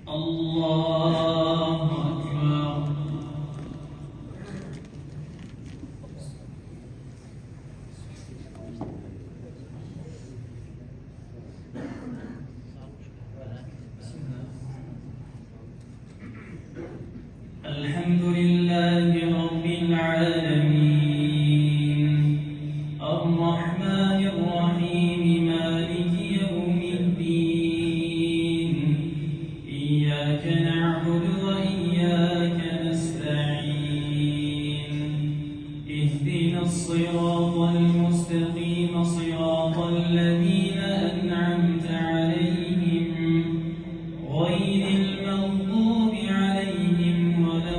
الله أكبر. الحمد لله رب العالمين الرحمن الرحيم مالك يوم الدين إياك نعبد وإياك نستعين اهدنا الصراط المستقيم صراط الذين أنعمت عليهم غير المغضوب عليهم ولا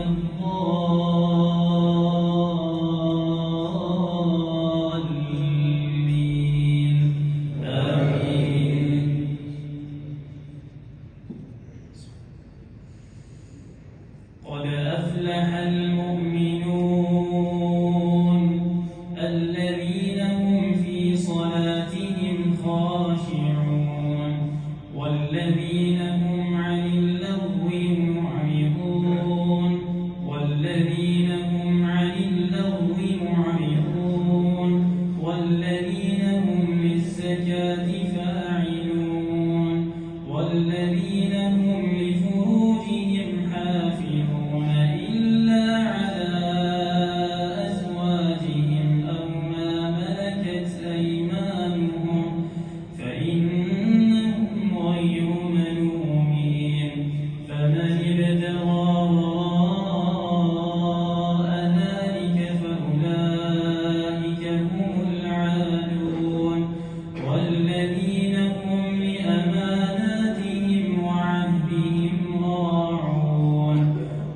الضالين آمين. قد أفلح المؤمنون الذين هم في صلاتهم خاشعون والذين هم عن اللغو معرضون والذين هم عن اللغو معرضون والذين هم للزكاة فاعلون والذين هم لفروجهم حافظون إلا على أزواجهم أو ما ملكت أيمانهم فإنهم غير ملومين فمن ابتغى وراء ذلك فأولئك هم العادون والذين هم لأماناتهم وعهدهم راعون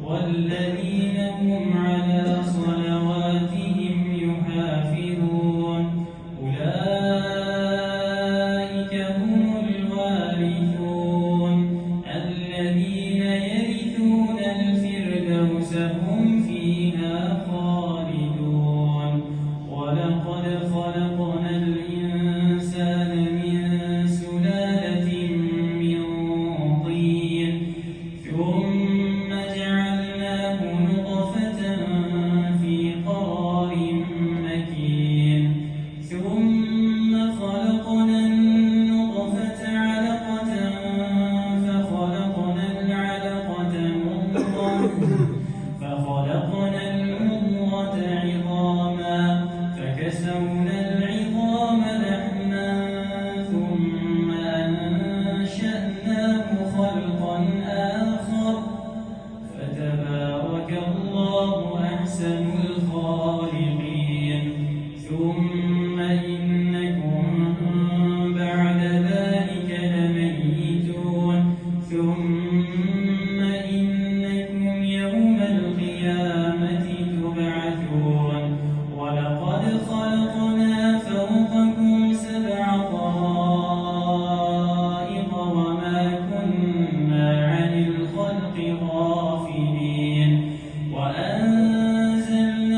والذين هم على صلواتهم يحافظون أولئك هم الوارثون الذين يرثون الفردوس هم فيها خالدون ولقد خلقنا الإنسان من سلالة من طين ثم جعلناه نطفة في قرار مكين ثم خلقنا النطفة علقة فخلقنا العلقة مضغة عظاما فكسونا العظام لحما ثم أنشأناه خلقا آخر فتبارك الله أحسن الخالقين ثم إنكم بعد ذلك لميتون ثم إنكم يوم القيامة تبعثون ولقد خلقنا فوقكم سبع طرائق وما كنا عن الخلق غافلين وأنزلنا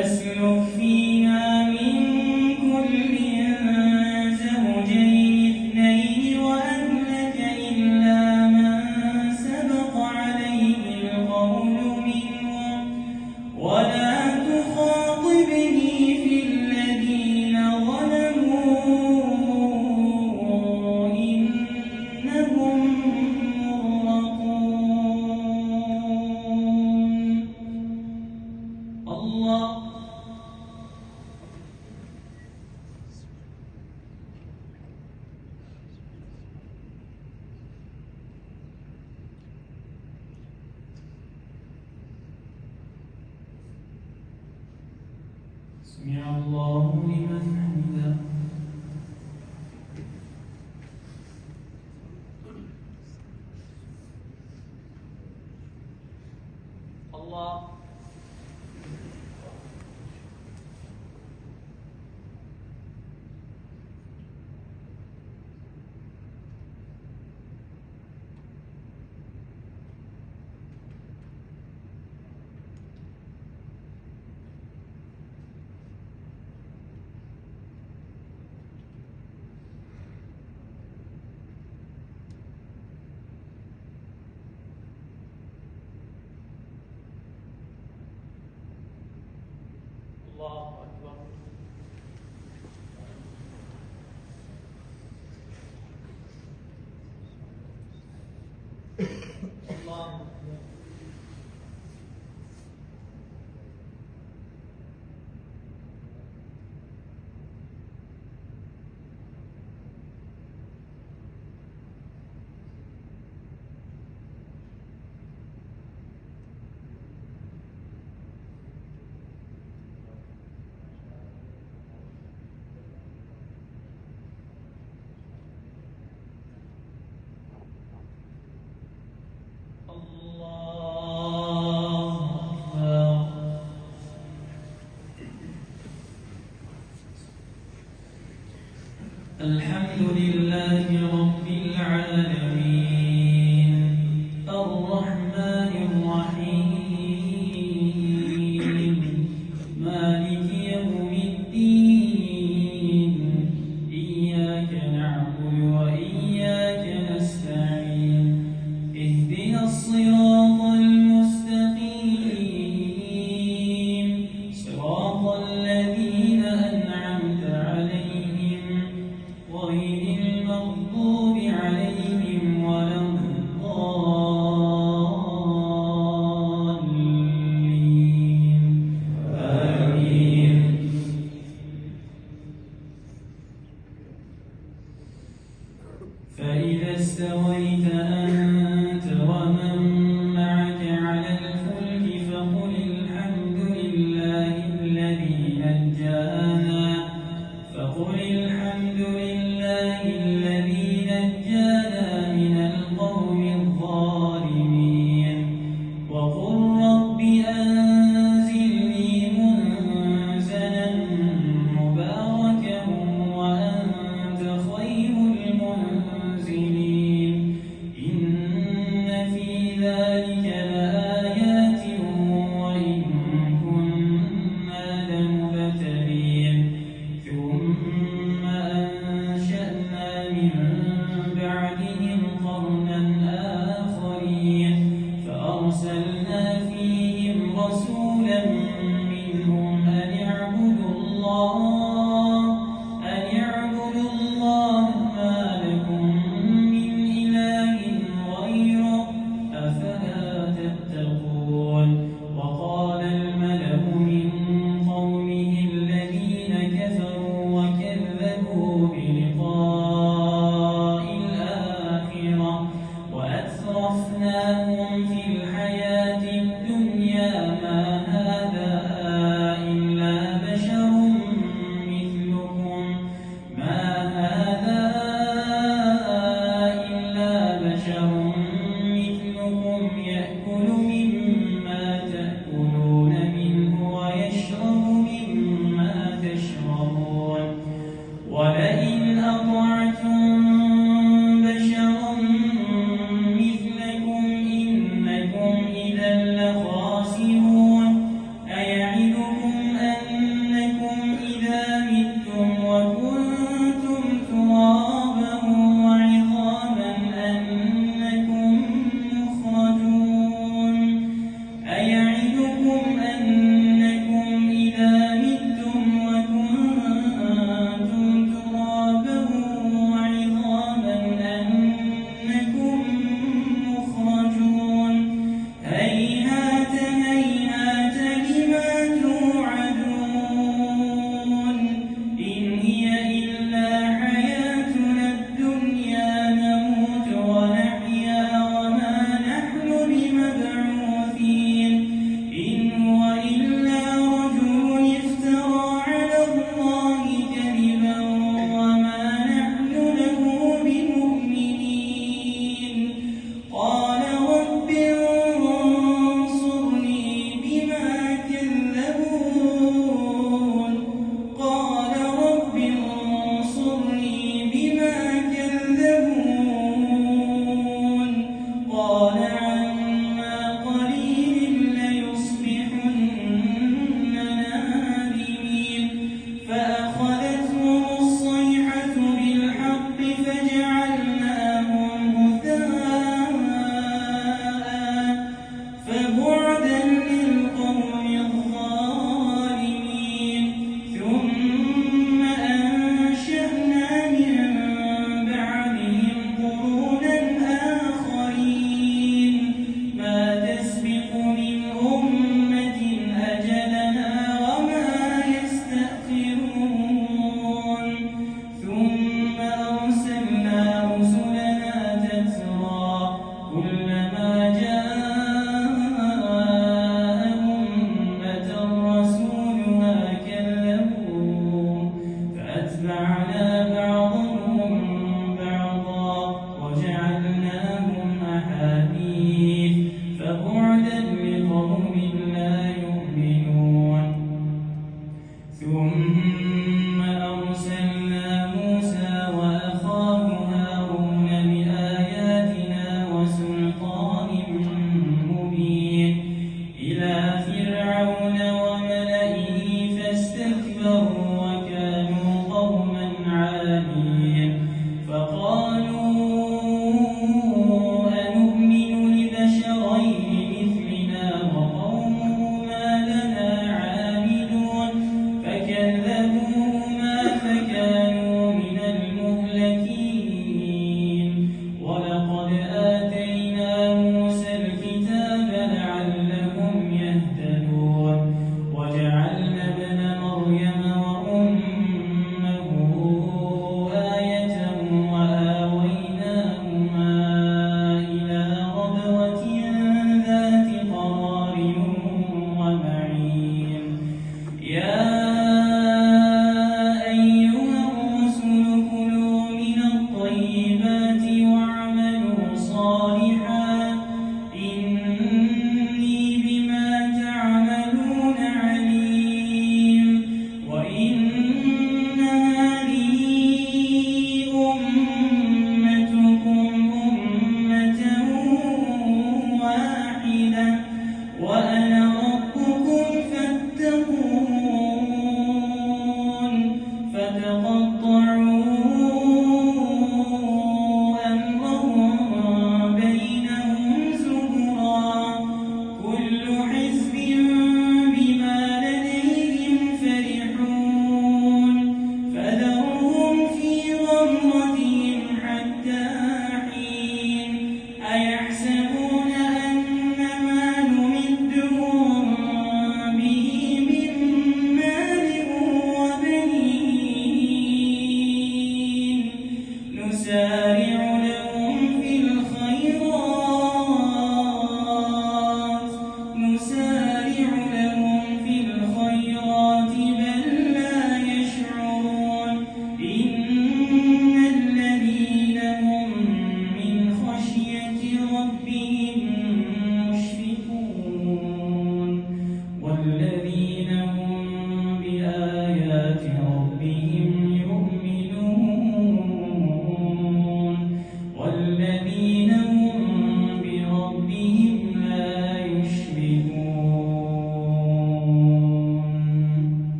فاسلك فيها من كل زوجين اثنين وأهلك إلا من سبق عليه القول منهم ولا تخاطبني في الذين ظلموا إنهم مغرقون. الله سمع الله لمن حمده. الله الله أكبر. الله أكبر. الحمد لله رب العالمين.